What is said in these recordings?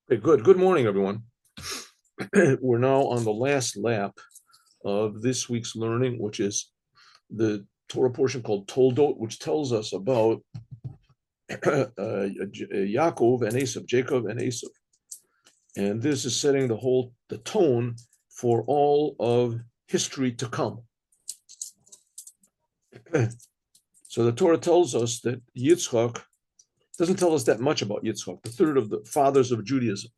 Okay, good. Good morning, everyone. We're now on the last lap of this week's learning, which is the Torah portion called Toldot, which tells us about Yaakov and Esav, Jacob and Esav. And this is setting the tone for all of history to come. So the Torah tells us that Yitzchak doesn't tell us that much about Yitzchak, the third of the fathers of Judaism.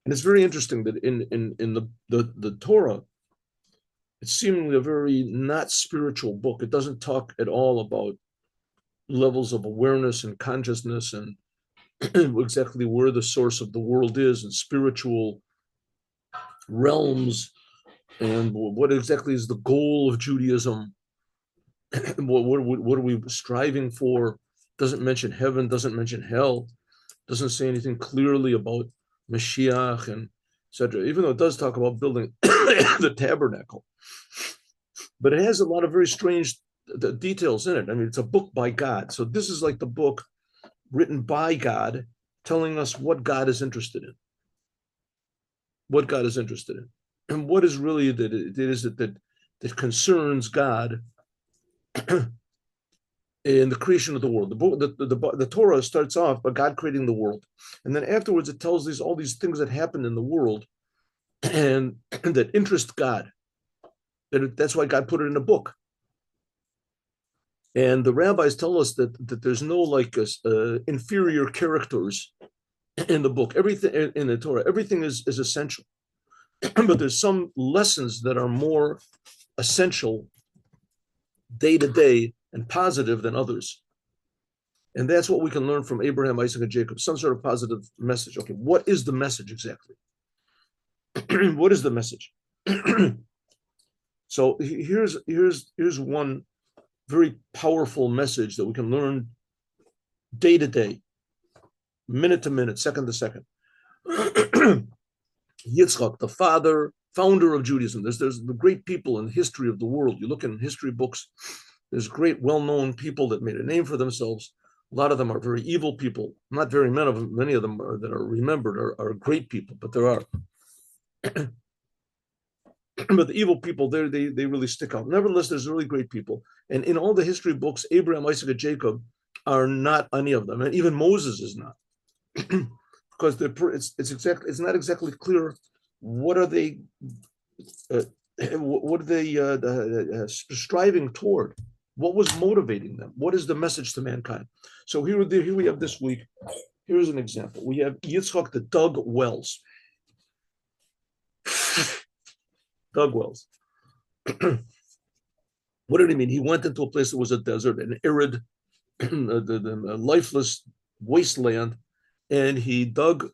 And it's very interesting that in the Torah, it's seemingly a very not spiritual book. It doesn't talk at all about levels of awareness and consciousness and exactly where the source of the world is and spiritual realms and what exactly is the goal of Judaism. What are we striving for? Doesn't mention heaven, doesn't mention hell, doesn't say anything clearly about Moshiach and etc. Even though it does talk about building the tabernacle, but it has a lot of very strange details in it. I mean, it's a book by God, so this is like the book written by God, telling us what God is interested in, and what is really that concerns God in the creation of the world. The Torah starts off by God creating the world, and then afterwards it tells all these things that happen in the world and that interest God. That's why God put it in a book. And the rabbis tell us that there's no inferior characters in the book. Everything in the Torah, everything is essential, but there's some lessons that are more essential day to day and positive than others. And that's what we can learn from Abraham, Isaac, and Jacob, some sort of positive message. Okay, what is the message exactly? What is the message? So here's one very powerful message that we can learn day to day, minute to minute, second to second. Yitzchak, the founder of Judaism. There's the great people in the history of the world. You look in history books, there's great, well-known people that made a name for themselves. A lot of them are very evil people. Not very many of them that are remembered are great people, but there are. But the evil people, they really stick out. Nevertheless, there's really great people. And in all the history books, Abraham, Isaac, and Jacob are not any of them. And even Moses is not. Because it's not exactly clear what are they striving toward. What was motivating them? What is the message to mankind? So here we have this week. Here's an example. We have Yitzchak that dug wells. Dug wells. What did he mean? He went into a place that was a desert, an arid, the lifeless wasteland, and he dug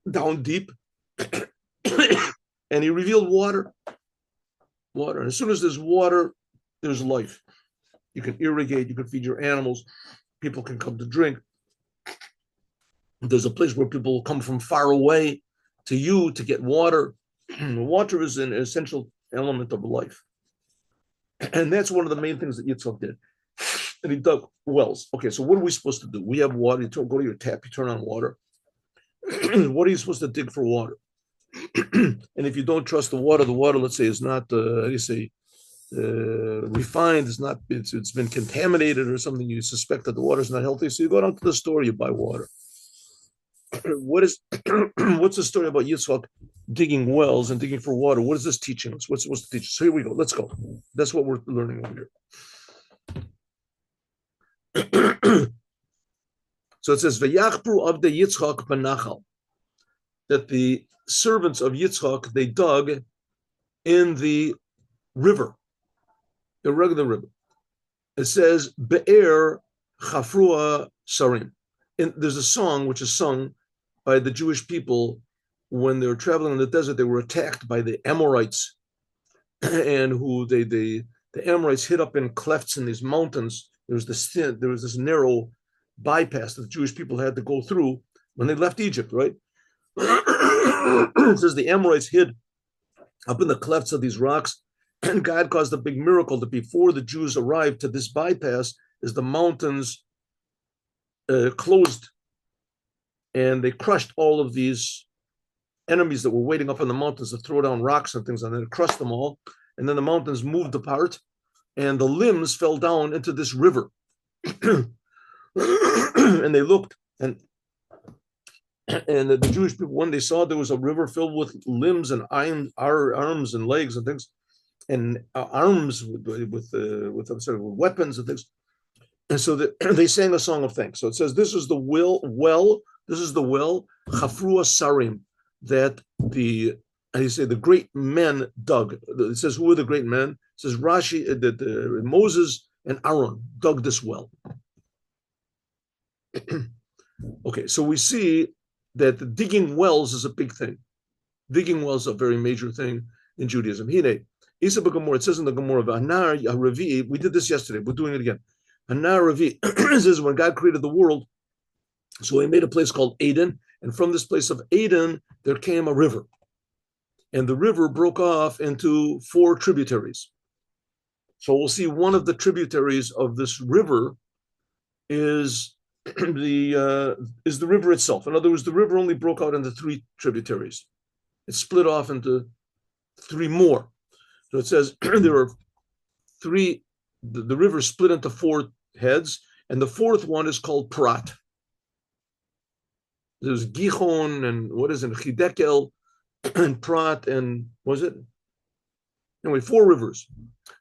down deep, and he revealed water. Water. And as soon as there's water, there's life. You can irrigate, you can feed your animals, people can come to drink. There's a place where people will come from far away to you to get water. Water is an essential element of life. And that's one of the main things that Yitzchak did. And he dug wells. Okay, so what are we supposed to do? We have water. You go to your tap, you turn on water. What are you supposed to dig for water? And if you don't trust the water, let's say, is not, refined, it's been contaminated or something, you suspect that the water is not healthy, so you go down to the store, you buy water. What's the story about Yitzchak digging wells and digging for water? What is this teaching us? What's supposed to teach us? So here we go. Let's go. That's what we're learning over here. So it says, "V'yachpru avdei Yitzchak benachal," that the servants of Yitzchak, they dug in the river, the regular river. It says, "Be'er chafrua sarim." And there's a song which is sung by the Jewish people when they were traveling in the desert. They were attacked by the Amorites, and the Amorites hid up in clefts in these mountains. There was this narrow bypass that the Jewish people had to go through when they left Egypt, right? It says the Amorites hid up in the clefts of these rocks, and God caused a big miracle that before the Jews arrived to this bypass, as the mountains closed, and they crushed all of these enemies that were waiting up in the mountains to throw down rocks and things, and then crushed them all. And then the mountains moved apart, and the limbs fell down into this river. And they looked, and the Jewish people, when they saw there was a river filled with limbs and arms and legs and things, and arms with weapons and things, and so they sang a song of thanks. So it says, "This is the well. This is the well, Chafrua Sarim, that the great men dug." It says, who were the great men? It says Rashi that Moses and Aaron dug this well. Okay, so we see that digging wells is a big thing. Digging wells is a very major thing in Judaism. It says in the Gemara, we did this yesterday, we're doing it again. It says when God created the world, so he made a place called Eden, and from this place of Eden, there came a river. And the river broke off into 4 tributaries. So we'll see one of the tributaries of this river is the river itself. In other words, the river only broke out into 3 tributaries. It split off into 3 more. So it says there are 3, the river split into 4 heads, and the 4th one is called Prat. There's Gihon and Chidekel and Prat and what is it? Anyway, 4 rivers.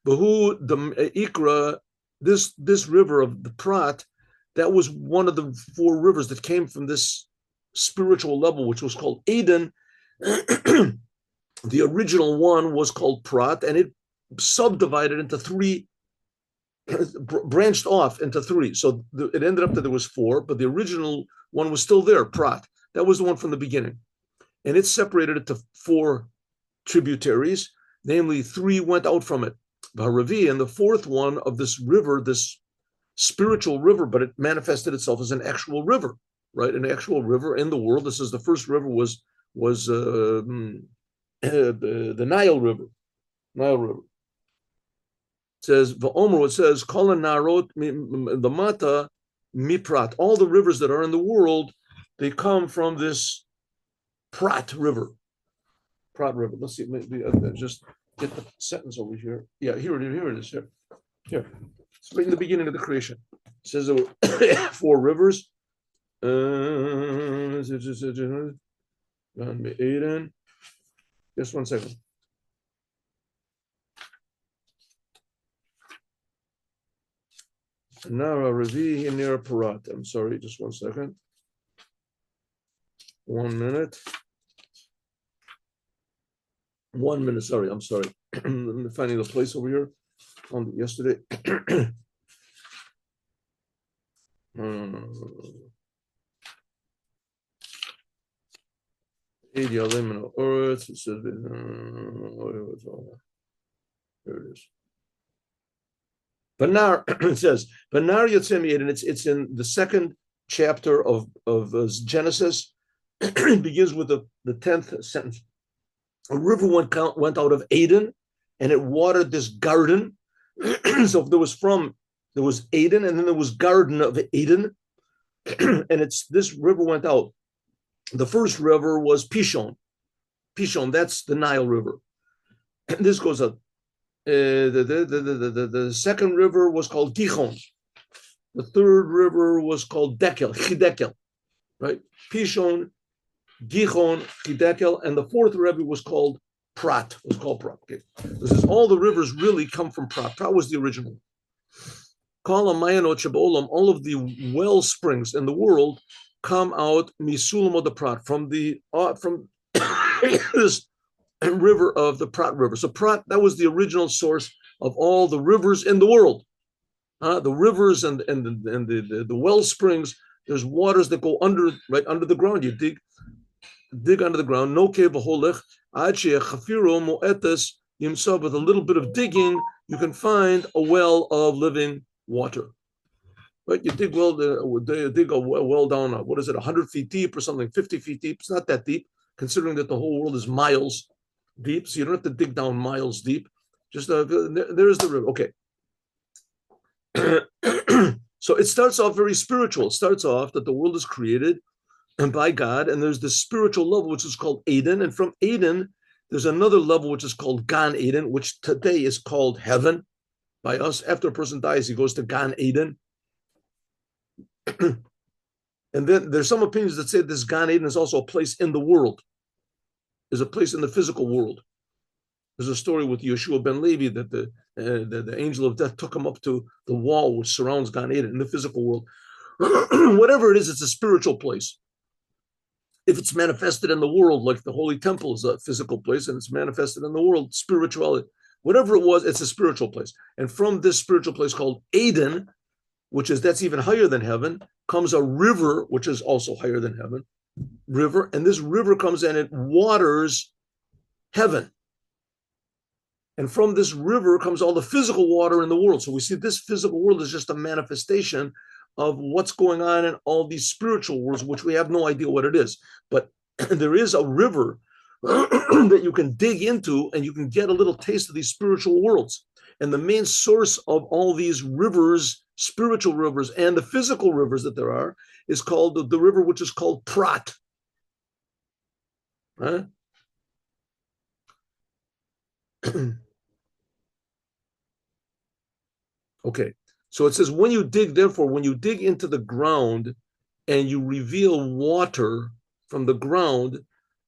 Bahu the Ikra, this river of the Prat, that was one of the 4 rivers that came from this spiritual level, which was called Eden. The original one was called Prat, and it subdivided into 3, branched off into 3. So it ended up that there was 4, but the original one was still there, Prat. That was the one from the beginning. And it separated it to 4 tributaries, namely 3 went out from it. Baharavi, and the 4th one of this river, this spiritual river, but it manifested itself as an actual river, right? An actual river in the world. This is the first river was the Nile River. Nile River. It says V'omer. It says Kol Narot the Mata Miprat. All the rivers that are in the world, they come from this Prat River. Prat River. Let's see. Maybe just get the sentence over here. Yeah, here it is. Here. It's right in the beginning of the creation. It says there were 4 rivers. Just one second. Nara Ravi near Parat. I'm sorry, just one second. 1 minute. 1 minute, sorry, I'm sorry. I'm finding the place over here on yesterday. Here it is. Banar, it says, Banar Yotzei Eden, it's in the 2nd chapter of Genesis. It begins with the 10th sentence. A river went out of Eden, and it watered this garden. So there was Eden, and then there was Garden of Eden. And this river went out. The first river was Pishon. Pishon, that's the Nile River. And this goes up. The second river was called Gihon. The 3rd river was called Chidekel, right? Pishon, Gihon, Chidekel, and the 4th river was called Prat. Okay. This is all the rivers really come from Prat. Prat was the original. All of the well springs in the world come out Misulam of the Prat, from this river of the Prat River. So Prat, that was the original source of all the rivers in the world. The rivers and the well springs, there's waters that go right under the ground. You dig under the ground. No kevaholech, chafiro moetes yimsa. With a little bit of digging, you can find a well of living water. Right? You dig a well down, 100 feet deep or something, 50 feet deep. It's not that deep, considering that the whole world is miles deep. So you don't have to dig down miles deep. Just there's the river. Okay. So it starts off very spiritual. It starts off that the world is created and by God, and there's the spiritual level which is called Eden, and from Eden there's another level which is called Gan Eden, which today is called heaven by us. After a person dies, he goes to Gan Eden. And then there's some opinions that say this Gan Eden is also a place in the world. There's a place in the physical world. There's a story with Yeshua ben Levi that the angel of death took him up to the wall which surrounds Gan Eden in the physical world. Whatever it is, it's a spiritual place. If it's manifested in the world, like the Holy Temple is a physical place and it's manifested in the world, spirituality, whatever it was, it's a spiritual place. And from this spiritual place called Eden, that's even higher than heaven, comes a river, which is also higher than heaven, river. And this river comes and it waters heaven. And from this river comes all the physical water in the world. So we see this physical world is just a manifestation of what's going on in all these spiritual worlds, which we have no idea what it is. But there is a river that you can dig into and you can get a little taste of these spiritual worlds. And the main source of all these rivers, spiritual rivers, and the physical rivers that there are, is called the river which is called Prat. Huh? Okay, so it says, when you dig into the ground and you reveal water from the ground,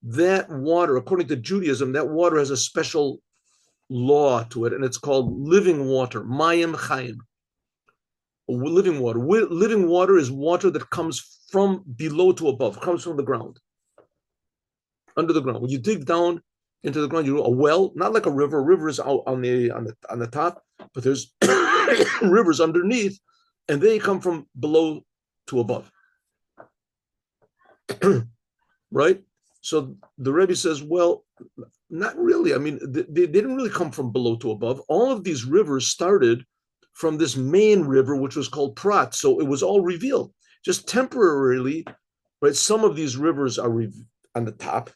that water, according to Judaism, that water has a special law to it, and it's called living water, mayim chaim. Living water. Living water is water that comes from below to above, comes from the ground, under the ground. When you dig down into the ground, you a well, not like a river. A river is out on the top, but there's rivers underneath, and they come from below to above. Right? So the Rebbe says, well, not really. I mean, they didn't really come from below to above. All of these rivers started from this main river, which was called Prat. So it was all revealed. Just temporarily, right? Some of these rivers are on the top.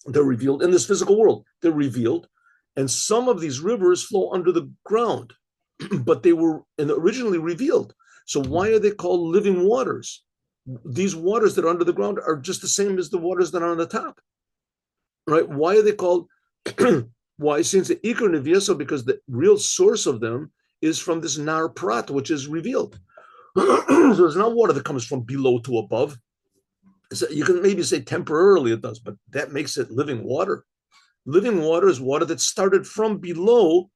They're revealed in this physical world. They're revealed. And some of these rivers flow under the ground, but they were originally revealed. So why are they called living waters? These waters that are under the ground are just the same as the waters that are on the top, right? Why are they called? Why? Since the Iker Nevieso, because the real source of them is from this Nar Prat, which is revealed. So there's not water that comes from below to above. So you can maybe say temporarily it does, but that makes it living water. Living water is water that started from below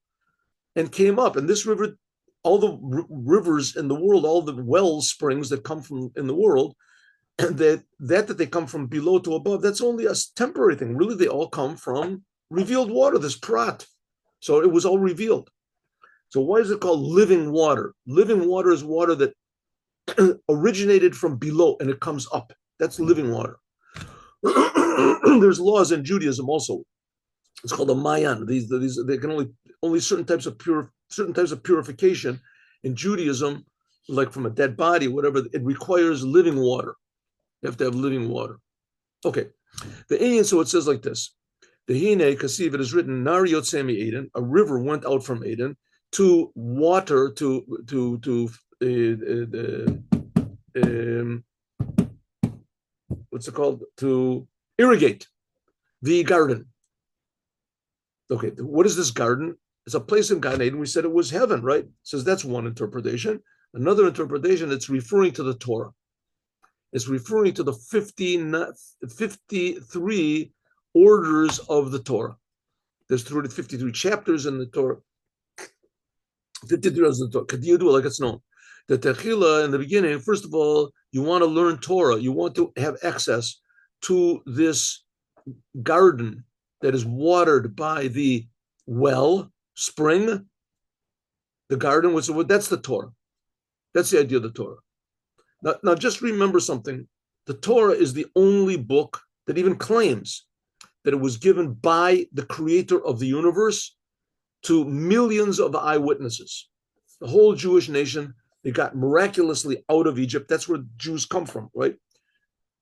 and came up. And this river, all the rivers in the world, all the well springs that come from in the world, and that they come from below to above, that's only a temporary thing. Really, they all come from revealed water, this Prat. So it was all revealed. So why is it called living water? Living water is water that originated from below and it comes up. That's living water. There's laws in Judaism also. It's called a mayan. These they can only certain types of purification in Judaism, like from a dead body, whatever. It requires living water. You have to have living water. Okay, the Indian. So it says like this: the Hine Kasiv. It is written, Nar Yotzei mi Eden. A river went out from Eden to water what's it called? To irrigate the garden. Okay, what is this garden? It's a place in Gan Eden. We said it was heaven, right? Says that's one interpretation. Another interpretation, it's referring to the Torah. It's referring to the 53 orders of the Torah. There's 53 chapters in the Torah. 53 orders of the Torah. Kadiyadu, like it's known. The Techila, in the beginning, first of all, you want to learn Torah. You want to have access to this garden that is watered by the well, spring, the garden, that's the Torah. That's the idea of the Torah. Now, just remember something. The Torah is the only book that even claims that it was given by the creator of the universe to millions of eyewitnesses. The whole Jewish nation, they got miraculously out of Egypt. That's where Jews come from, right?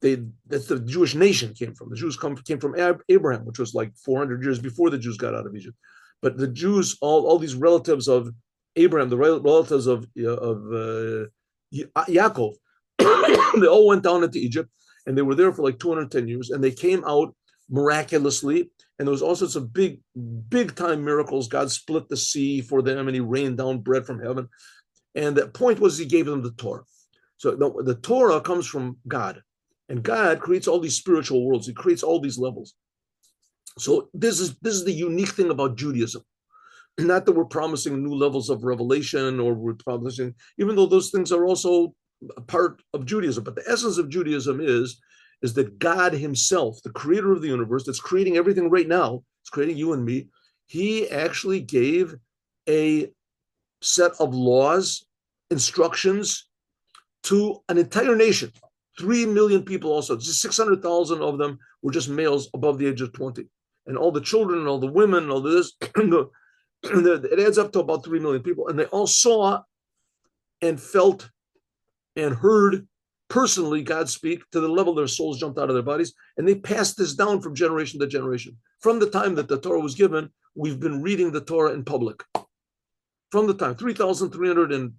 That's the Jewish nation came from. The Jews came from Abraham, which was like 400 years before the Jews got out of Egypt. But the Jews, all these relatives of Abraham, the relatives of Yaakov, they all went down into Egypt, and they were there for like 210 years, and they came out miraculously, and there was all sorts of big time miracles. God split the sea for them, and he rained down bread from heaven. And the point was he gave them the Torah. So the Torah comes from God, and God creates all these spiritual worlds. He creates all these levels. So this is the unique thing about Judaism. Not that we're promising new levels of revelation, or we're promising, even though those things are also a part of Judaism, but the essence of Judaism is that God himself, the creator of the universe, that's creating everything right now, it's creating you and me, he actually gave a set of laws, instructions to an entire nation. 3 million people also, just 600,000 of them were just males above the age of 20. And all the children and all the women and all this, it adds up to about 3 million people. And they all saw and felt and heard personally God speak to the level their souls jumped out of their bodies. And they passed this down from generation to generation. From the time that the Torah was given, we've been reading the Torah in public. From the time, 3,300 and,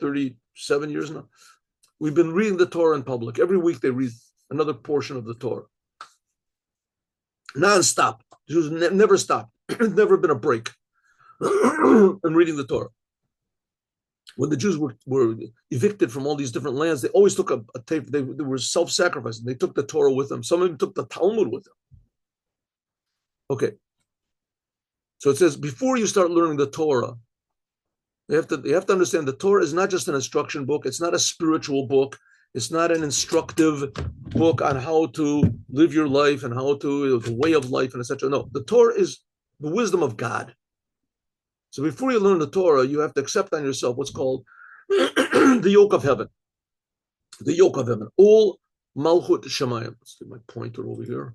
37 years now? We've been reading the Torah in public. Every week they read another portion of the Torah. Non-stop. Jews never stopped. Never been a break in reading the Torah. When the Jews were evicted from all these different lands, they always took a tape. They were self-sacrificing. They took the Torah with them. Some of them took the Talmud with them. Okay. So it says, before you start learning the Torah, you have to understand the Torah is not just an instruction book. It's not a spiritual book. It's not an instructive book on how to live your life and how to the way of life and etc. No, the Torah is the wisdom of God. So before you learn the Torah, you have to accept on yourself what's called the yoke of heaven. The yoke of heaven. All Malchut Shemayim. Let's get my pointer over here.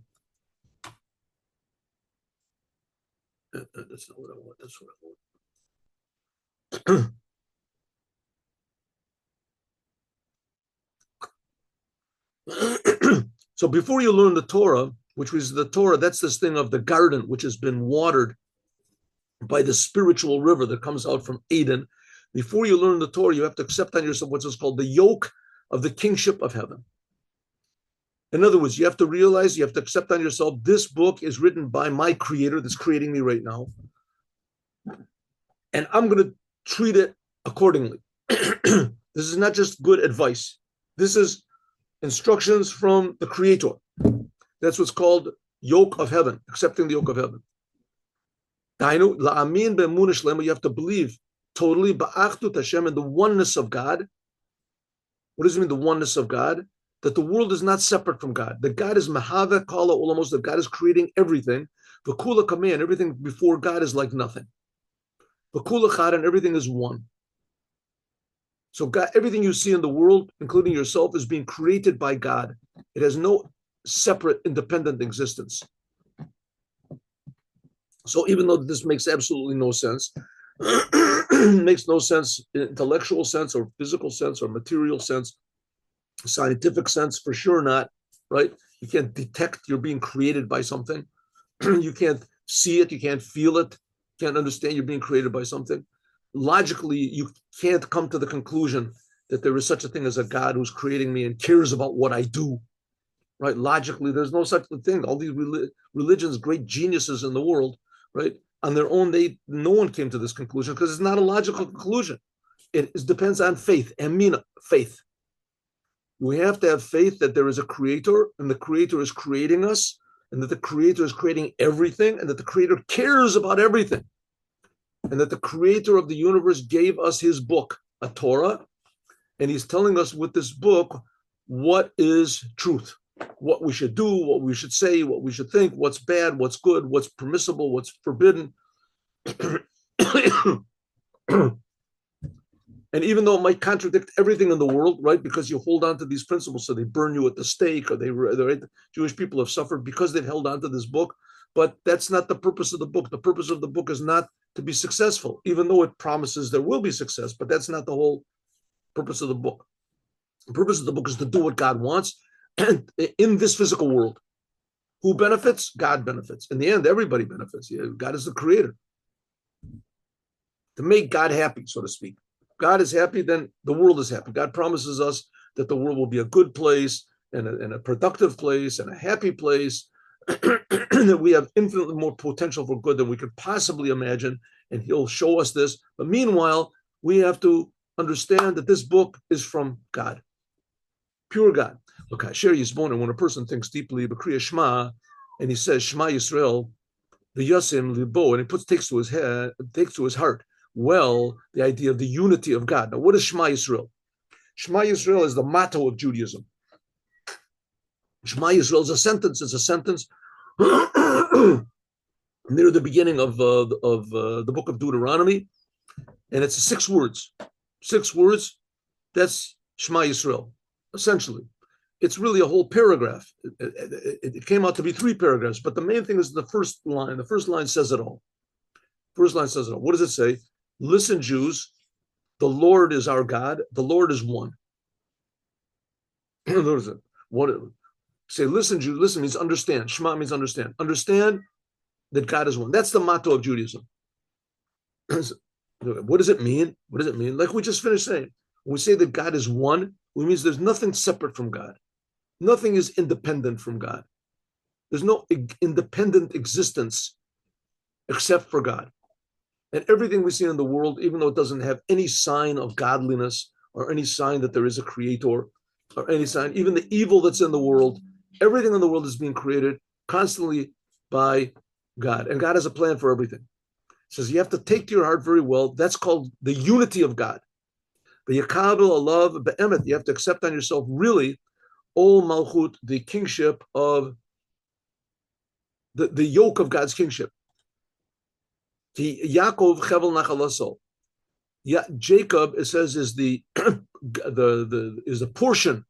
That's not what I want. That's what I want. So before you learn the Torah, which was the Torah, that's this thing of the garden, which has been watered by the spiritual river that comes out from Eden. Before you learn the Torah, you have to accept on yourself what's called the yoke of the kingship of heaven. In other words, you have to realize, you have to accept on yourself, this book is written by my creator that's creating me right now. And I'm going to treat it accordingly. This is not just good advice. This is instructions from the creator. That's what's called yoke of heaven, accepting the yoke of heaven. You have to believe totally in the oneness of God. What does it mean, the oneness of God? That the world is not separate from God. That God is Mahava Kala Olamos, that God is creating everything. The Kula Kameh, and everything before God is like nothing. The Kula Chad, and everything is one. So God, everything you see in the world, including yourself, is being created by God. It has no separate, independent existence. So even though this makes absolutely no sense, makes no sense in intellectual sense or physical sense or material sense, scientific sense, for sure not, right? You can't detect you're being created by something. You can't see it, you can't feel it, you can't understand you're being created by something. Logically, you can't come to the conclusion that there is such a thing as a God who's creating me and cares about what I do, right? Logically, there's no such thing. All these religions, great geniuses in the world, right? On their own, no one came to this conclusion because it's not a logical conclusion. It depends on faith, emina, faith. We have to have faith that there is a creator and the creator is creating us and that the creator is creating everything and that the creator cares about everything. And that the creator of the universe gave us his book, a Torah, and he's telling us with this book what is truth, what we should do, what we should say, what we should think, what's bad, what's good, what's permissible, what's forbidden. And even though it might contradict everything in the world, right, because you hold on to these principles, so they burn you at the stake, or the Jewish people have suffered because they've held on to this book, but that's not the purpose of the book. The purpose of the book is not to be successful, even though it promises there will be success, but that's not the whole purpose of the book. The purpose of the book is to do what God wants and in this physical world. Who benefits? God benefits. In the end, everybody benefits. Yeah, God is the creator. To make God happy, so to speak. God is happy, then the world is happy. God promises us that the world will be a good place and a productive place and a happy place, that we have infinitely more potential for good than we could possibly imagine, and he'll show us this. But meanwhile, we have to understand that this book is from God, pure God. Look, Asher Yisbon, when a person thinks deeply, B'kriya Shema, and he says Shema Yisrael, the Yasim Libo, and he takes to his head, takes to his heart, well, the idea of the unity of God. Now, what is Shema Yisrael? Shema Yisrael is the motto of Judaism. Shema Yisrael is a sentence. It's a sentence near the beginning of the book of Deuteronomy, and it's 6 words. 6 words. That's Shema Yisrael, essentially. It's really a whole paragraph. It came out to be 3 paragraphs, but the main thing is the first line. The first line says it all. First line says it all. What does it say? Listen, Jews, the Lord is our God. The Lord is one. What is it? Say, listen, Jews. Listen means understand. Shema means understand. Understand that God is one. That's the motto of Judaism. What does it mean? What does it mean? Like we just finished saying, when we say that God is one, it means there's nothing separate from God. Nothing is independent from God. There's no independent existence except for God. And everything we see in the world, even though it doesn't have any sign of godliness or any sign that there is a creator or any sign, even the evil that's in the world, everything in the world is being created constantly by God. And God has a plan for everything. It says you have to take to your heart very well. That's called the unity of God. But Yakabel Allah be'emet, you have to accept on yourself really all malchut, the kingship of the yoke of God's kingship. Yaakov chevel nachalaso. Jacob, it says, is the portion.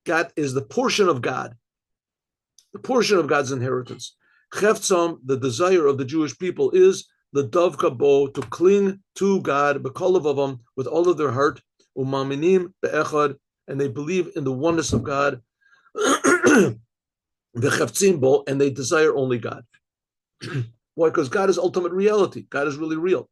God is the portion of God, the portion of God's inheritance. Cheftzam, the desire of the Jewish people, is the dov kabo, to cling to God, b'kol with all of their heart, umaminim be'echad, and they believe in the oneness of God, v'cheftzim bo, and they desire only God. Why? Because God is ultimate reality. God is really real.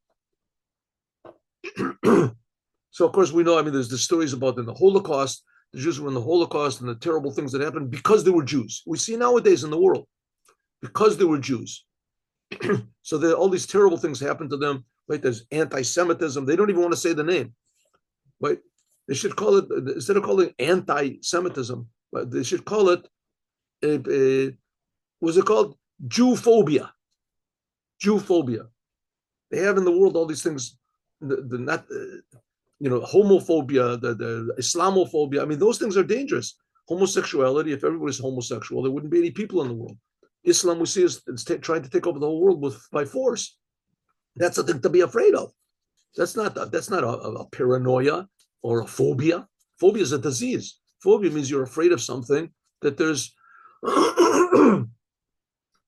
So, of course, we know, there's the stories about in the Holocaust, the Jews were in the Holocaust and the terrible things that happened because they were Jews. We see nowadays in the world, because they were Jews. So all these terrible things happen to them, right? There's anti-Semitism. They don't even want to say the name, right? They should call it, instead of calling it anti-Semitism, they should call it, what's it called? Jewphobia. Jewphobia. They have in the world all these things, homophobia, the Islamophobia. Those things are dangerous. Homosexuality, if everybody's homosexual, there wouldn't be any people in the world. Islam, we see, is trying to take over the whole world by force. That's a thing to be afraid of. That's not a paranoia or a phobia. Phobia is a disease. Phobia means you're afraid of something that there's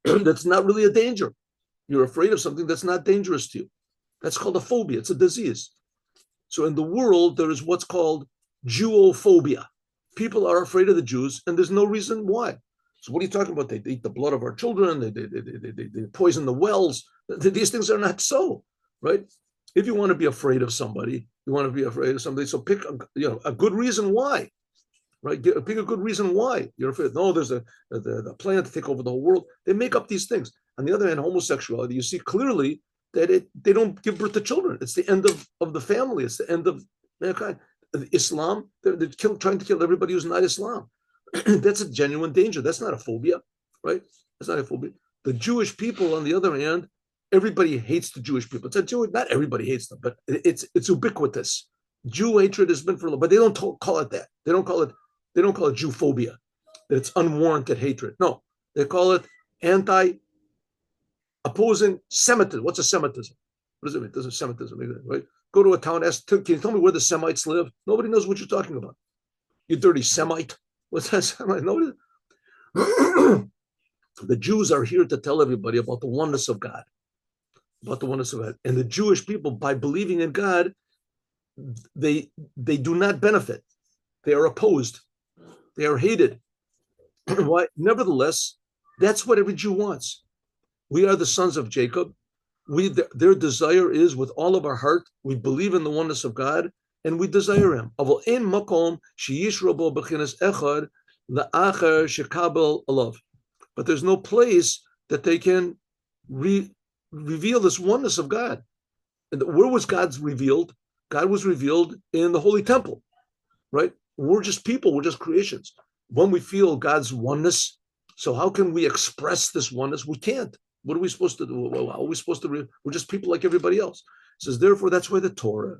that's not really a danger. You're afraid of something that's not dangerous to you. That's called a phobia. It's a disease. So in the world, there is what's called Jewophobia. People are afraid of the Jews, and there's no reason why. So what are you talking about? They eat the blood of our children. They poison the wells. These things are not so, right? If you want to be afraid of somebody, so pick a good reason why, right? Pick a good reason why you're afraid. No, there's a plan to take over the whole world. They make up these things. On the other hand, homosexuality, you see clearly that they don't give birth to children. It's the end of the family. It's the end of mankind. Islam, they're trying to kill everybody who's not Islam. That's a genuine danger. That's not a phobia, right? That's not a phobia. The Jewish people, on the other hand, everybody hates the Jewish people. Not everybody hates them, but it's ubiquitous. Jew hatred has been for a long, but they don't call it that. They don't call it Jewphobia, that it's unwarranted hatred. No, they call it opposing Semitism. What's a Semitism? What does it mean? There's a Semitism, right? Go to a town, can you tell me where the Semites live? Nobody knows what you're talking about. You dirty Semite. What's that Semite? Nobody. The Jews are here to tell everybody about the oneness of God. About the oneness of God. And the Jewish people, by believing in God, they do not benefit. They are opposed. They are hated. Why? Nevertheless, that's what every Jew wants. We are the sons of Jacob. Their desire is, with all of our heart, we believe in the oneness of God, and we desire Him. the acher shekabel alav. But there's no place that they can reveal this oneness of God. And where was God's revealed? God was revealed in the Holy Temple, right? We're just people, we're just creations. When we feel God's oneness, so how can we express this oneness? We can't. What are we supposed to do? How are we supposed to? We're just people like everybody else. It says, therefore, that's why the Torah,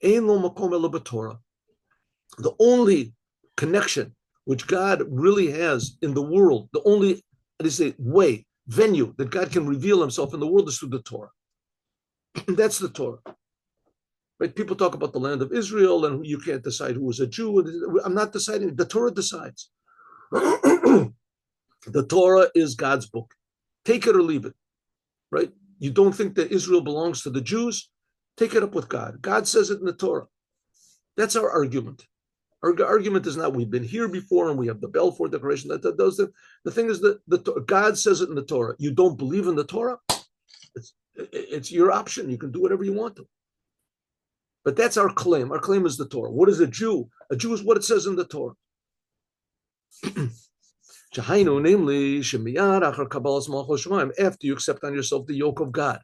ein lo makom ela b'Torah, the only connection which God really has in the world, the only, way, venue that God can reveal himself in the world is through the Torah. That's the Torah. Right? People talk about the land of Israel and you can't decide who is a Jew. I'm not deciding. The Torah decides. The Torah is God's book. Take it or leave it. Right? You don't think that Israel belongs to the Jews? Take it up with God. God says it in the Torah. That's our argument. Our argument is not we've been here before and we have the Balfour Declaration. The thing is that God says it in the Torah. You don't believe in the Torah? It's your option. You can do whatever you want to. But that's our claim. Our claim is the Torah. What is a Jew? A Jew is what it says in the Torah. Namely, after you accept on yourself the yoke of God,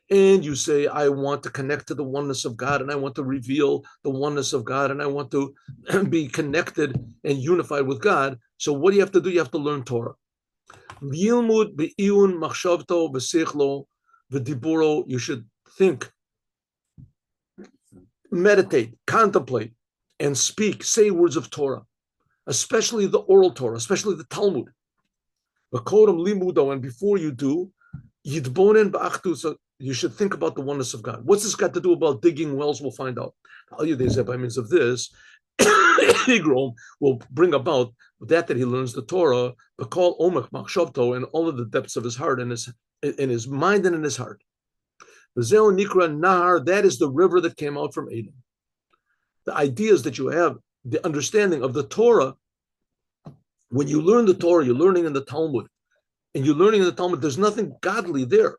and you say, I want to connect to the oneness of God, and I want to reveal the oneness of God, and I want to be connected and unified with God. So what do you have to do? You have to learn Torah. You should think, meditate, contemplate, and speak, say words of Torah, especially the oral Torah, especially the Talmud. And before you do, you should think about the oneness of God. What's this got to do about digging wells? We'll find out. By means of this, Negro will bring about that he learns the Torah, but call omek machshavto in all of the depths of his heart and in his mind and in his heart. Nikra Nahar, that is the river that came out from Eden. The idea is that you have the understanding of the Torah. When you learn the Torah, you're learning in the Talmud. And you're learning in the Talmud, there's nothing godly there.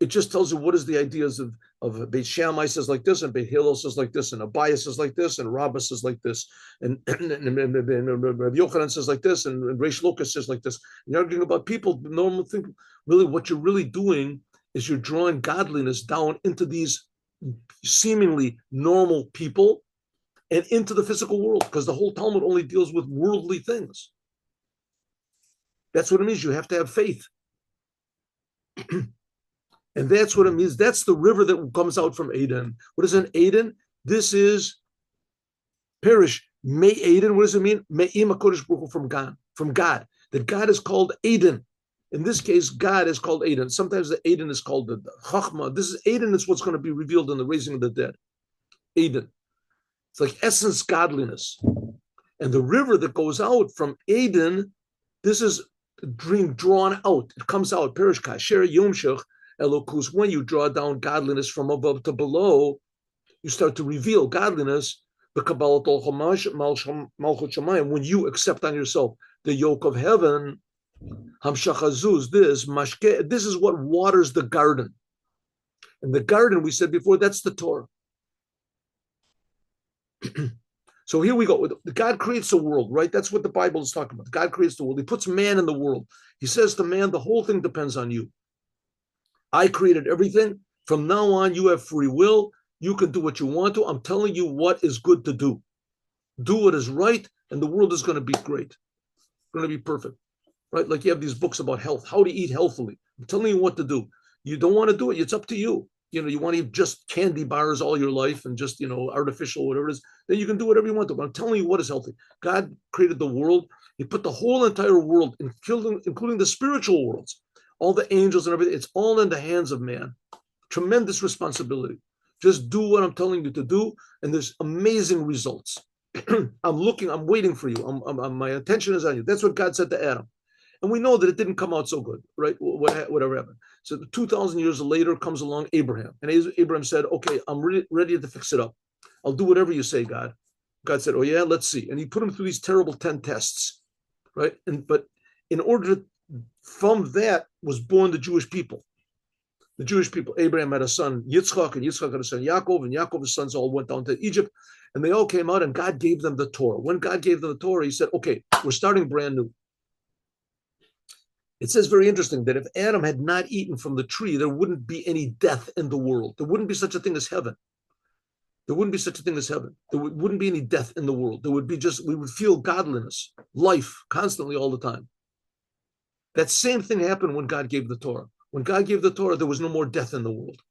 It just tells you what is the ideas of Beit Shammai says like this, and Beit Hillel says like this, and Abayah says like this, and Rabbah says like this, and Rabbi Yochanan says like this, and Reish Lakish says like this. And you're arguing about people. Normal thing, really, what you're really doing is you're drawing godliness down into these seemingly normal people and into the physical world, because the whole Talmud only deals with worldly things. That's what it means. You have to have faith. And that's what it means. That's the river that comes out from Eden. What is an Eden? This is Perish. May Eden. What does it mean? Me'im HaKodesh Baruch Hu, from God. That God is called Eden. In this case, God is called Eden. Sometimes the Eden is called the Chachma. This is Eden. Is what's going to be revealed in the raising of the dead. Eden. It's like essence godliness. And the river that goes out from Eden, this is a dream drawn out. It comes out. Perish Kasher Yomshach Elokus. When you draw down godliness from above to below, you start to reveal godliness. The Kabbalah Malchut Shamayim. When you accept on yourself the yoke of heaven, Hamshachazuz, this is what waters the garden. And the garden, we said before, that's the Torah. So here we go. God creates the world, right? That's what the Bible is talking about. God creates the world. He puts man in the world. He says to man, the whole thing depends on you. I created everything. From now on, you have free will. You can do what you want to. I'm telling you what is good to do. Do what is right, and the world is going to be great. It's going to be perfect, right? Like you have these books about health, how to eat healthily. I'm telling you what to do. You don't want to do it. It's up to you. You want to eat just candy bars all your life and just, artificial, whatever it is, then you can do whatever you want to. But I'm telling you what is healthy. God created the world. He put the whole entire world, including the spiritual worlds, all the angels and everything. It's all in the hands of man. Tremendous responsibility. Just do what I'm telling you to do, and there's amazing results. I'm waiting for you. My attention is on you. That's what God said to Adam. And we know that it didn't come out so good, right? Whatever happened. So 2,000 years later comes along Abraham. And Abraham said, okay, I'm ready to fix it up. I'll do whatever you say, God. God said, oh yeah, let's see. And he put him through these terrible 10 tests, right? But in order from that was born the Jewish people. The Jewish people, Abraham had a son, Yitzchak, and Yitzchak had a son, Yaakov, and Yaakov's sons all went down to Egypt, and they all came out, and God gave them the Torah. When God gave them the Torah, he said, okay, we're starting brand new. It says very interesting that if Adam had not eaten from the tree, there wouldn't be any death in the world. There wouldn't be such a thing as heaven. There wouldn't be such a thing as heaven. There wouldn't be any death in the world. There would be just, we would feel godliness, life, constantly all the time. That same thing happened when God gave the Torah. When God gave the Torah, there was no more death in the world.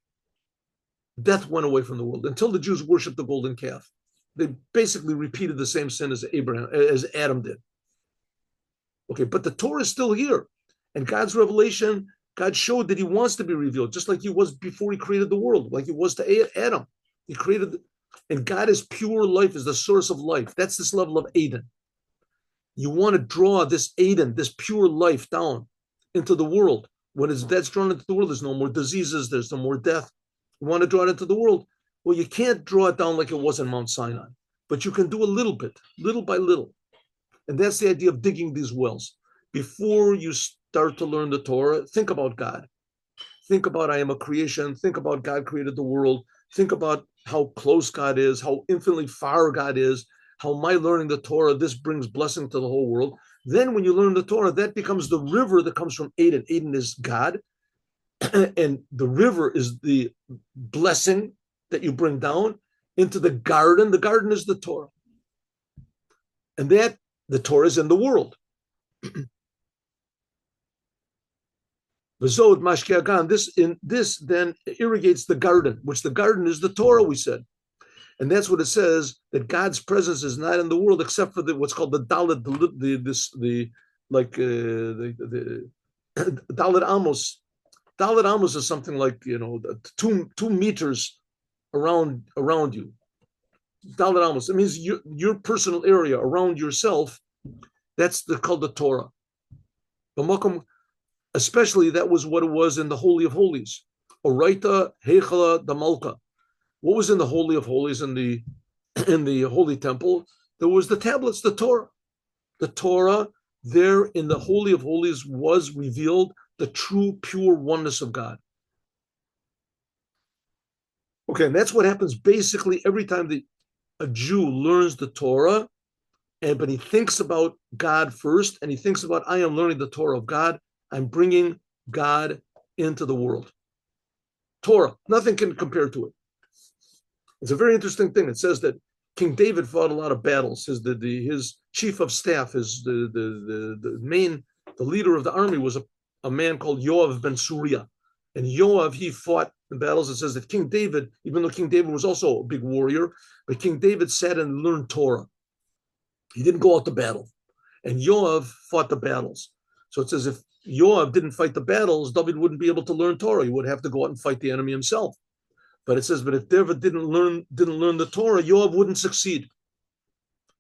Death went away from the world until the Jews worshipped the golden calf. They basically repeated the same sin as Adam did. Okay, but the Torah is still here. And God's revelation, God showed that he wants to be revealed, just like he was before he created the world, like he was to Adam. He created, and God is pure life, is the source of life. That's this level of Eden. You want to draw this Eden, this pure life down into the world. When that's drawn into the world, there's no more diseases, there's no more death. You want to draw it into the world? Well, you can't draw it down like it was in Mount Sinai, but you can do a little bit, little by little. And that's the idea of digging these wells. Before you start to learn the Torah, think about God. Think about I am a creation. Think about God created the world. Think about how close God is, how infinitely far God is, how my learning the Torah, this brings blessing to the whole world. Then when you learn the Torah, that becomes the river that comes from Eden. Eden is God, and the river is the blessing that you bring down into the garden. The garden is the Torah. And that, the Torah is in the world. This then irrigates the garden, which the garden is the Torah, we said. And that's what it says, that God's presence is not in the world except for what's called the Dalet, the Dalet Amos. Dalet Amos is something like, 2 meters around you. Dalet Amos, it means your personal area around yourself. That's called the Torah. Especially that was what it was in the Holy of Holies. Oraita Hechala Damalka. What was in the Holy of Holies in the Holy Temple? There was the tablets, the Torah. The Torah there in the Holy of Holies was revealed the true, pure oneness of God. Okay, and that's what happens basically every time a Jew learns the Torah, but he thinks about God first, and he thinks about, I am learning the Torah of God. I'm bringing God into the world. Torah, nothing can compare to it. It's a very interesting thing. It says that King David fought a lot of battles. His chief of staff, the leader of the army was a man called Yoav ben Surya. And Yoav, he fought in battles. It says that King David, even though King David was also a big warrior, but King David sat and learned Torah. He didn't go out to battle. And Yoav fought the battles. So it says if Yoav didn't fight the battles, David wouldn't be able to learn Torah. He would have to go out and fight the enemy himself. But it says, but if David didn't learn the Torah, Yoav wouldn't succeed,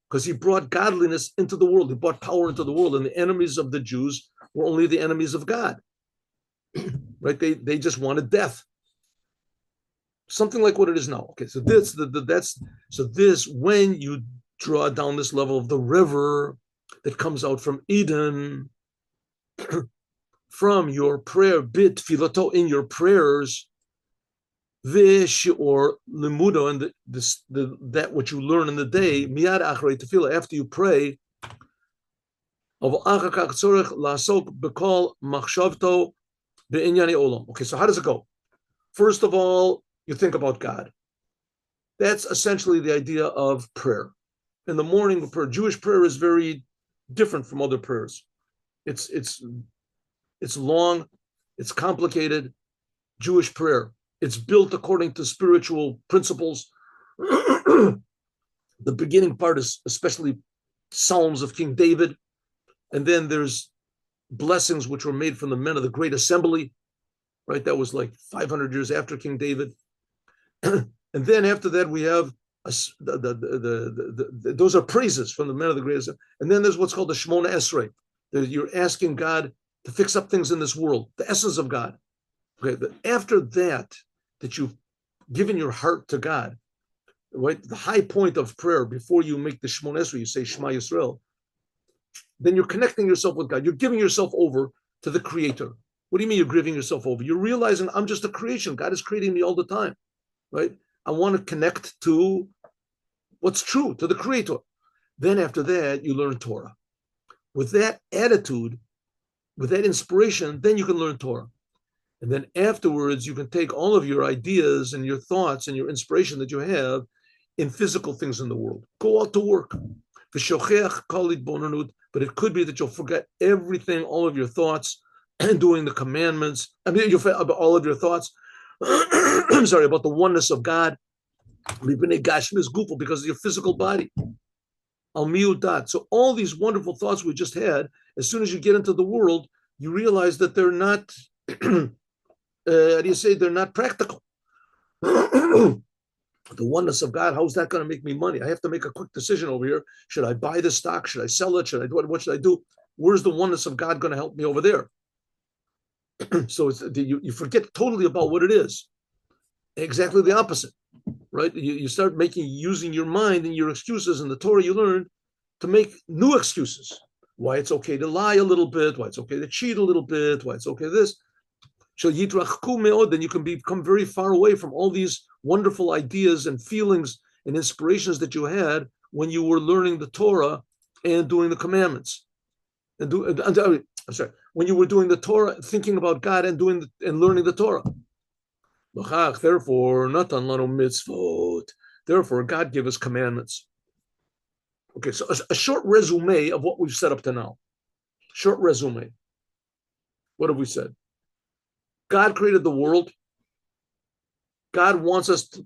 because he brought godliness into the world. He brought power into the world, and the enemies of the Jews were only the enemies of God. Right? They just wanted death. Something like what it is now. Okay, so this when you draw down this level of the river that comes out from Eden, from your prayer bit filato in your prayers, or limudo, and that what you learn in the day, miyad achrei tefillah, after you pray, okay, so how does it go? First of all, you think about God. That's essentially the idea of prayer. In the morning, prayer, Jewish prayer is very different from other prayers. It's long, it's complicated. Jewish prayer. It's built according to spiritual principles. The beginning part is especially Psalms of King David. And then there's blessings which were made from the men of the Great Assembly, right? That was like 500 years after King David. And then after that, we have those are praises from the men of the Great Assembly. And then there's what's called the Shemona Esrei. You're asking God to fix up things in this world, the essence of God. Okay, but after that you've given your heart to God, right? The high point of prayer before you make the Shemona Esrei, you say Shema Yisrael. Then you're connecting yourself with God. You're giving yourself over to the Creator. What do you mean you're grieving yourself over? You're realizing I'm just a creation. God is creating me all the time, right? I want to connect to what's true, to the Creator. Then after that, you learn Torah. With that attitude, with that inspiration, then you can learn Torah. And then afterwards, you can take all of your ideas and your thoughts and your inspiration that you have in physical things in the world. Go out to work. But it could be that you'll forget everything, all of your thoughts, and doing the commandments. I mean, all of your thoughts. I'm sorry, about the oneness of God. Because of your physical body. So all these wonderful thoughts we just had, as soon as you get into the world, you realize that they're not, how do you say, they're not practical. The oneness of God, how's that going to make me money? I have to make a quick decision over here. Should I buy the stock? Should I sell it? Should I do it? What should I do? Where's the oneness of God going to help me over there? So you forget totally about what it is. Exactly the opposite, right? You start using your mind and your excuses in the Torah you learned to make new excuses. Why it's okay to lie a little bit, why it's okay to cheat a little bit, why it's okay this. Then you can become very far away from all these wonderful ideas and feelings and inspirations that you had when you were learning the Torah and doing the commandments. I'm sorry, when you were doing the Torah, thinking about God and learning the Torah. Therefore, natan lanu mitzvot. Therefore, God gave us commandments. Okay, so a short resume of what we've said up to now. Short resume. What have we said? God created the world. God wants us to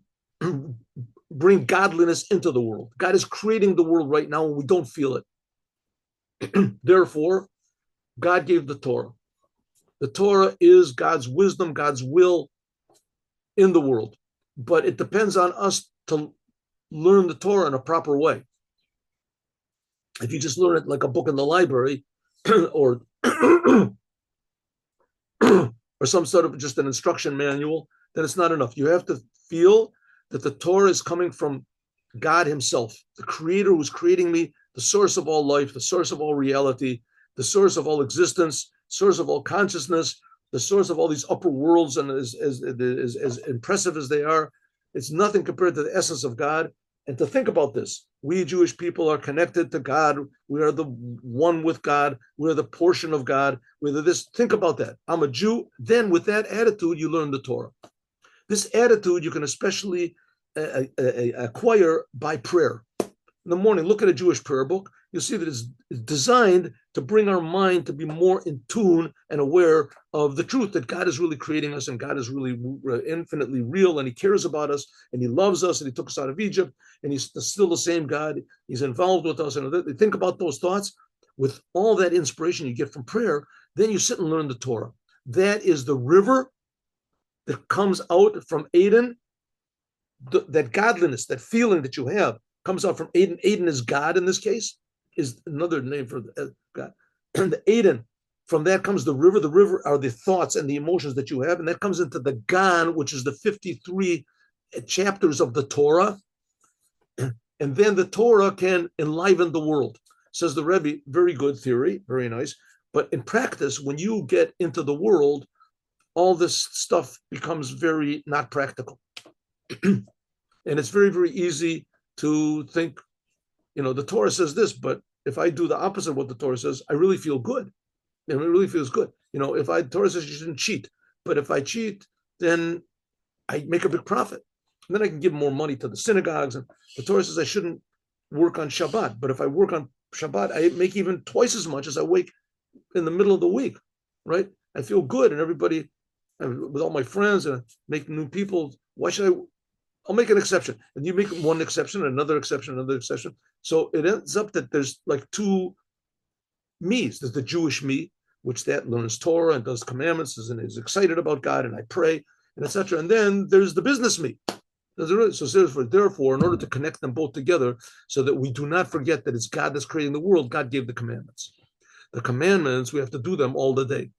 bring godliness into the world. God is creating the world right now and we don't feel it. Therefore, God gave the Torah. The Torah is God's wisdom, God's will in the world. But it depends on us to learn the Torah in a proper way. If you just learn it like a book in the library or or some sort of just an instruction manual, then it's not enough. You have to feel that the Torah is coming from God himself, the creator who's creating me, the source of all life, the source of all reality, the source of all existence, source of all consciousness, the source of all these upper worlds, and as impressive as they are, it's nothing compared to the essence of God. And to think about this, we Jewish people are connected to God. We are the one with God. We're the portion of God. We're this. Think about that. I'm a Jew. Then with that attitude, you learn the Torah. This attitude you can especially acquire by prayer. In the morning, look at a Jewish prayer book. You'll see that it's designed to bring our mind to be more in tune and aware of the truth that God is really creating us and God is really infinitely real and he cares about us and he loves us and he took us out of Egypt and he's still the same God. He's involved with us. And think about those thoughts with all that inspiration you get from prayer. Then you sit and learn the Torah. That is the river that comes out from Eden. That godliness, that feeling that you have comes out from Eden. Eden is God in this case, is another name for God. And the Eden, from that comes the river. The river are the thoughts and the emotions that you have. And that comes into the Gan, which is the 53 chapters of the Torah. And then the Torah can enliven the world. Says the Rebbe, very good theory, very nice. But in practice, when you get into the world, all this stuff becomes very not practical. And it's very, very easy to think, the Torah says this, but if I do the opposite of what the Torah says, I really feel good. And it really feels good. The Torah says you shouldn't cheat, but if I cheat, then I make a big profit. And then I can give more money to the synagogues. And the Torah says I shouldn't work on Shabbat, but if I work on Shabbat, I make even twice as much as I make in the middle of the week, right? I feel good, and everybody, with all my friends, and make new people. Why should I? I'll make an exception. And you make one exception, another exception, another exception. So it ends up that there's like two me's. There's the Jewish me, which that learns Torah and does commandments and is excited about God and I pray and etc. And then there's the business me. So therefore, in order to connect them both together so that we do not forget that it's God that's creating the world, God gave the commandments. The commandments, we have to do them all the day.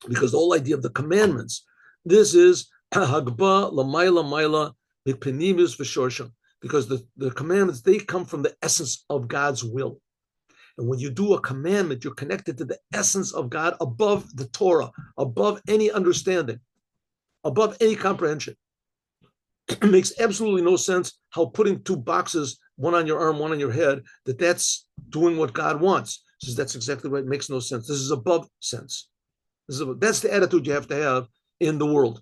Because the whole idea of the commandments, this is hagba lamayla mayla because the commandments, they come from the essence of God's will. And when you do a commandment, you're connected to the essence of God above the Torah, above any understanding, above any comprehension. It makes absolutely no sense how putting two boxes, one on your arm, one on your head, that's doing what God wants. Says that's exactly right. It makes no sense. This is above sense. That's the attitude you have to have in the world,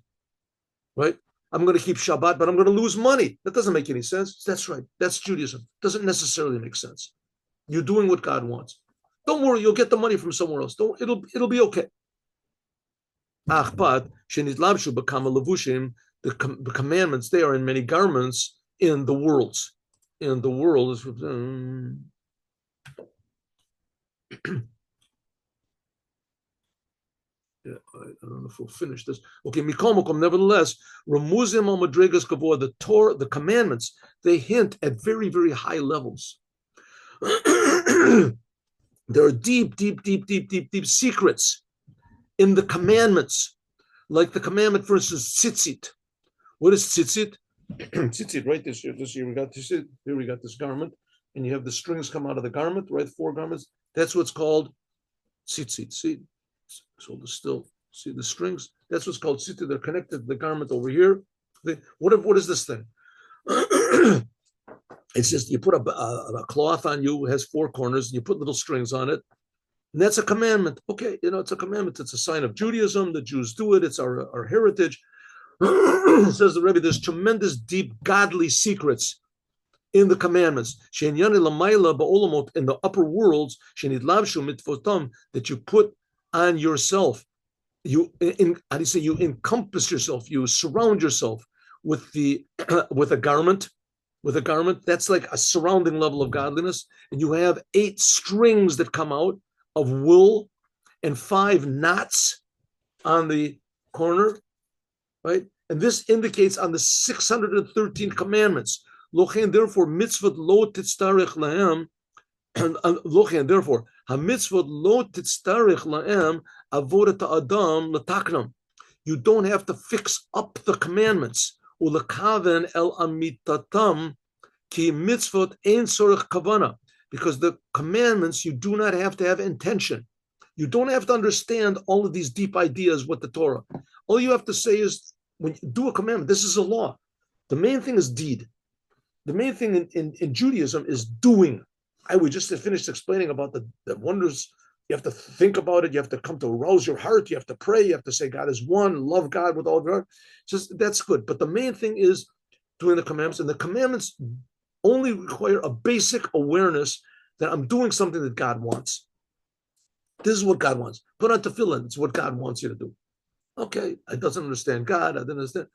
right? I'm going to keep Shabbat, but I'm going to lose money. That doesn't make any sense. That's right. That's Judaism. Doesn't necessarily make sense. You're doing what God wants. Don't worry, you'll get the money from somewhere else. It'll be okay. The commandments, they are in many garments in the worlds. In the world is yeah, I don't know if we'll finish this. Okay, nevertheless, the Torah, the commandments, they hint at very, very high levels. There are deep secrets in the commandments, like the commandment versus tzitzit. What is tzitzit? Tzitzit, right? This year we got tzitzit. Here we got this garment, and you have the strings come out of the garment, right? 4 garments. That's what's called tzitzit. See, so see the strings. That's what's called tzitzit. They're connected to the garment over here. What is this thing? It's just you put a cloth on you, it has 4 corners, and you put little strings on it. And that's a commandment. Okay, it's a commandment. It's a sign of Judaism. The Jews do it. It's our heritage. Says the Rebbe, there's tremendous, deep, godly secrets in the commandments. In the upper worlds, that you put on yourself. You encompass yourself. You surround yourself with with a garment. With a garment, that's like a surrounding level of godliness. And you have 8 strings that come out of wool and 5 knots on the corner, right? And this indicates on the 613 commandments. Lochen, therefore, mitzvot lo titztarech lahem, Lochen, therefore, ha-mitzvot lo titztarech lahem avodat adam lataknam. You don't have to fix up the commandments. Ulakaven el amitatam ki mitzvot ein sorech kavana. Because the commandments, you do not have to have intention. You don't have to understand all of these deep ideas with the Torah. All you have to say is, when you do a commandment, this is a law. The main thing is deed. The main thing in Judaism is doing. We just finished explaining about the wonders. You have to think about it. You have to come to arouse your heart. You have to pray. You have to say God is one. Love God with all of your heart. Just that's good. But the main thing is doing the commandments. And the commandments only require a basic awareness that I'm doing something that God wants. This is what God wants. Put on tefillin. It's what God wants you to do. Okay, I doesn't understand God. I didn't understand.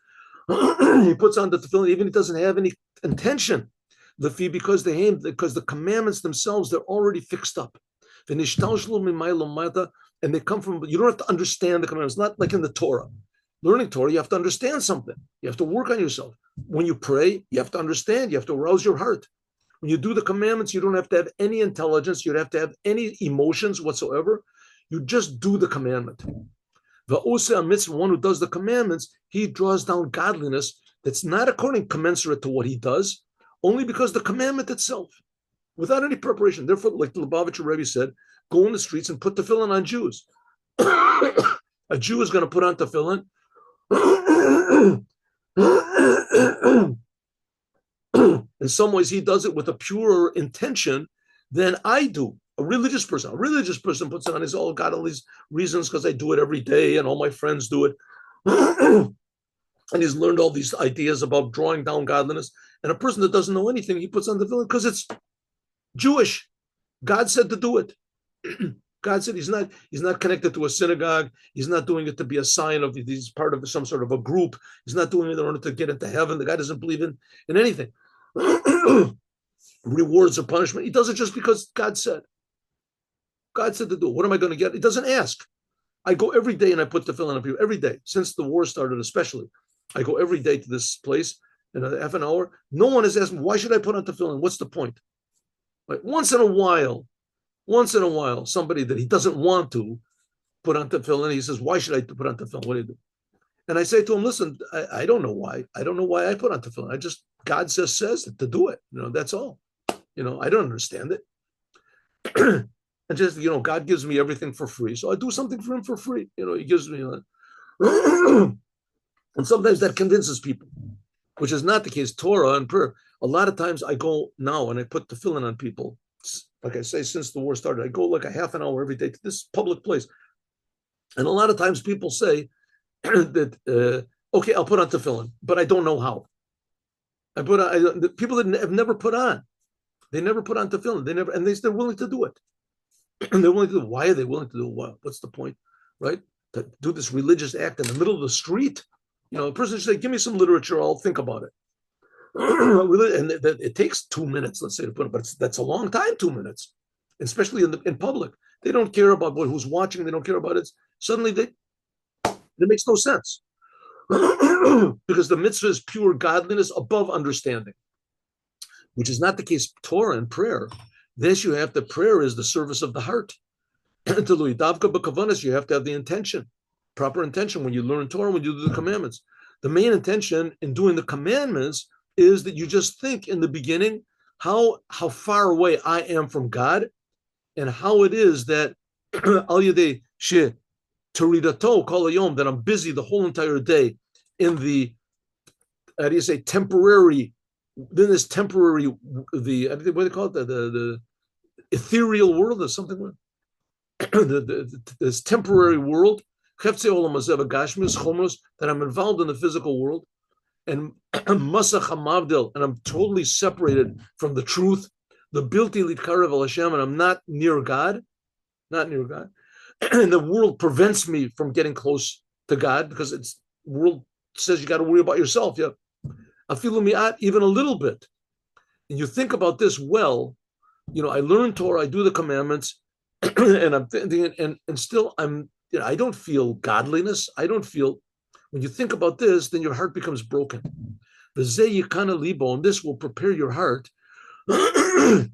He puts on the tefillin, even if he doesn't have any intention. Because the commandments themselves, they're already fixed up. And they come from, you don't have to understand the commandments. Not like in the Torah. Learning Torah, you have to understand something. You have to work on yourself. When you pray, you have to understand. You have to arouse your heart. When you do the commandments, you don't have to have any intelligence. You don't have to have any emotions whatsoever. You just do the commandment. The Oseh mitzvah, one who does the commandments, he draws down godliness that's not according commensurate to what he does, only because the commandment itself, without any preparation. Therefore, like the Lubavitcher Rebbe said, go in the streets and put tefillin on Jews. A Jew is going to put on tefillin. In some ways, he does it with a purer intention than I do. A religious person puts it on. He's all got all these reasons because I do it every day and all my friends do it. And he's learned all these ideas about drawing down godliness. And a person that doesn't know anything, he puts on the tefillin because it's Jewish. God said to do it. God said he's not connected to a synagogue. He's not doing it to be a sign of he's part of some sort of a group. He's not doing it in order to get into heaven. The guy doesn't believe in anything. Rewards or punishment. He does it just because God said. God said to do it. What am I going to get? He doesn't ask. I go every day and I put tefillin up here every day. Since the war started especially. I go every day to this place in a half an hour. No one is asking, why should I put on tefillin? What's the point? Like once in a while, somebody that he doesn't want to put on tefillin, he says, why should I put on tefillin? What do you do? And I say to him, listen, I don't know why. I don't know why I put on tefillin. God says to do it. That's all. I don't understand it. and just, God gives me everything for free, so I do something for him for free. He gives me, and sometimes that convinces people, which is not the case. Torah and prayer. A lot of times I go now and I put tefillin on people. Like I say, since the war started, I go like a half an hour every day to this public place. And a lot of times people say that, okay, I'll put on tefillin, but I don't know how. The people that have never put on, they never put on tefillin. They're willing to do it. And they're willing to do it. Why are they willing to do it? What's the point, right? To do this religious act in the middle of the street. A person should say, give me some literature, I'll think about it. And it takes 2 minutes, let's say, to put it, but that's a long time, 2 minutes, especially in public. They don't care about who's watching. They don't care about it. Suddenly, that makes no sense. Because the mitzvah is pure godliness above understanding, which is not the case. Torah and prayer. This you have, the prayer is the service of the heart. You have to have the intention, proper intention when you learn Torah, when you do the commandments. The main intention in doing the commandments is that you just think in the beginning how far away I am from God, and how it is that al yedei she toridato kol hayom, that I'm busy the whole entire day in the temporary, then this temporary, what do they call it, the ethereal world, or something like this temporary world, that I'm involved in the physical world, and and I'm totally separated from the truth, the bilti litkarev el Hashem, and I'm not near God, and the world prevents me from getting close to God, because the world says you got to worry about yourself. Yeah, afilu mi'at, even a little bit. And you think about this well. I learn Torah, I do the commandments, and I'm thinking, and still I don't feel godliness. I don't feel. When you think about this, then your heart becomes broken. And this will prepare your heart that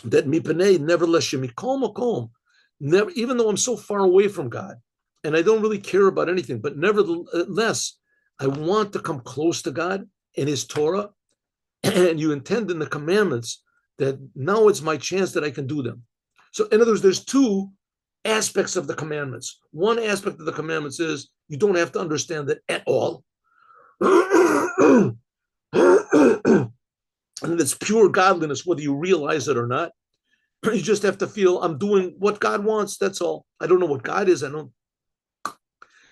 mipanei, nevertheless, never, even though I'm so far away from God and I don't really care about anything, but nevertheless, I want to come close to God and His Torah, and you intend in the commandments that now it's my chance that I can do them. So, in other words, there's two aspects of the commandments. One aspect of the commandments is you don't have to understand it at all. And it's pure godliness, whether you realize it or not. You just have to feel I'm doing what God wants. That's all. I don't know what God is. I don't.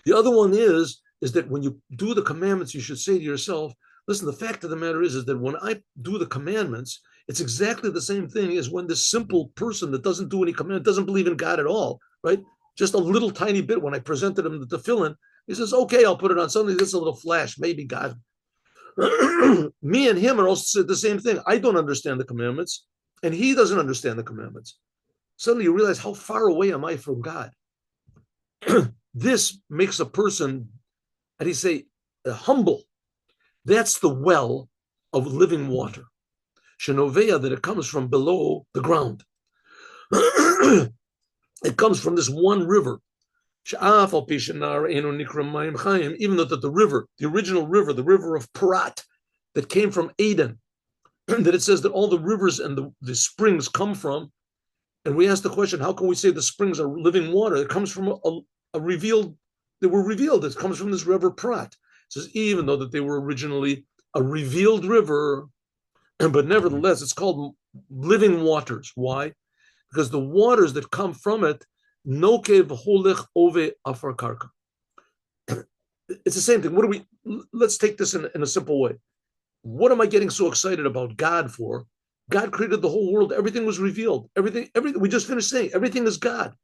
The other one is that when you do the commandments, you should say to yourself, listen, the fact of the matter is that when I do the commandments, it's exactly the same thing as when this simple person that doesn't do any commandment, doesn't believe in God at all, right? Just a little tiny bit. When I presented him the tefillin, he says, okay, I'll put it on. Suddenly there's a little flash, maybe God. Me and him are also the same thing. I don't understand the commandments, and he doesn't understand the commandments. Suddenly you realize, how far away am I from God? This makes a person, how do you say, humble. That's the well of living water. Shenovea, that it comes from below the ground. It comes from this one river. Even though that the original river, the river of Parat, that came from Eden, that it says that all the rivers and the springs come from, and we ask the question, how can we say the springs are living water? It comes from a revealed, they were revealed. It comes from this river Parat. It says, even though that they were originally a revealed river, but nevertheless, it's called living waters. Why? Because the waters that come from it, nokev holich ove afar karka. It's the same thing. Let's take this in a simple way. What am I getting so excited about God for? God created the whole world. Everything was revealed. Everything, we just finished saying, everything is God.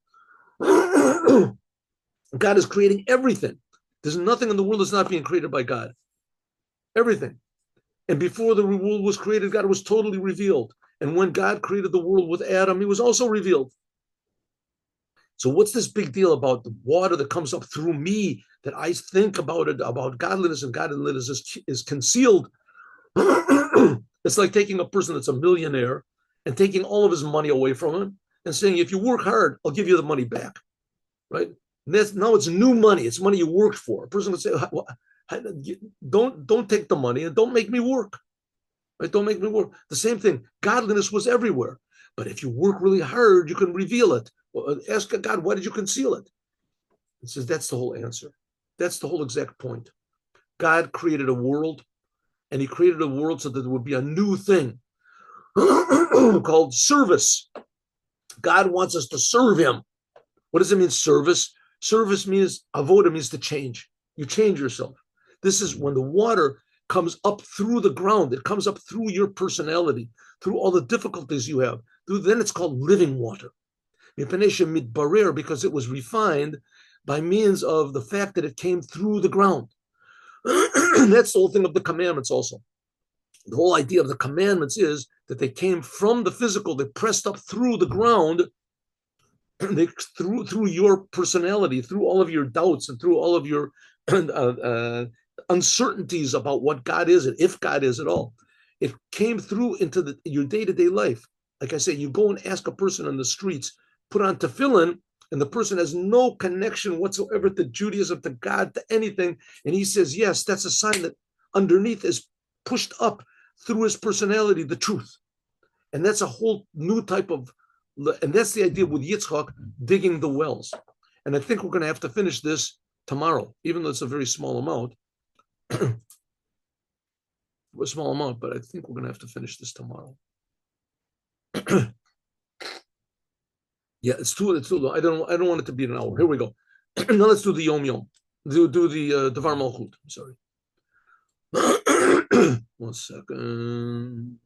God is creating everything. There's nothing in the world that's not being created by God. Everything. And before the world was created, God was totally revealed. And when God created the world with Adam, He was also revealed. So what's this big deal about the water that comes up through me, that I think about it, about godliness, and godliness is concealed? It's like taking a person that's a millionaire and taking all of his money away from him and saying, if you work hard, I'll give you the money back, right? Now it's new money. It's money you worked for. A person would say, don't take the money and don't make me work. Right? Don't make me work. The same thing. Godliness was everywhere. But if you work really hard, you can reveal it. Well, ask God, why did you conceal it? It says that's the whole answer. That's the whole exact point. God created a world, and he created a world so that there would be a new thing called service. God wants us to serve him. What does it mean, service? Service means, avoda means to change. You change yourself. This is when the water comes up through the ground. It comes up through your personality, through all the difficulties you have. Then it's called living water. Because it was refined by means of the fact that it came through the ground. That's the whole thing of the commandments also. The whole idea of the commandments is that they came from the physical, they pressed up through the ground, they through your personality, through all of your doubts and through all of your uncertainties about what God is and if God is at all. It came through into your day-to-day life. Like I say, you go and ask a person on the streets, put on tefillin, and the person has no connection whatsoever to Judaism, to God, to anything, and he says, yes, that's a sign that underneath is pushed up through his personality, the truth. And that's a whole new type of, and that's the idea with Yitzchak digging the wells. And I think we're going to have to finish this tomorrow, even though it's a very small amount. A small amount, but I think we're going to have to finish this tomorrow. Yeah, it's too long. I don't want it to be an hour. Here we go. Now let's do the Yom Yom. Do the Devar Malchut. Sorry. 1 second.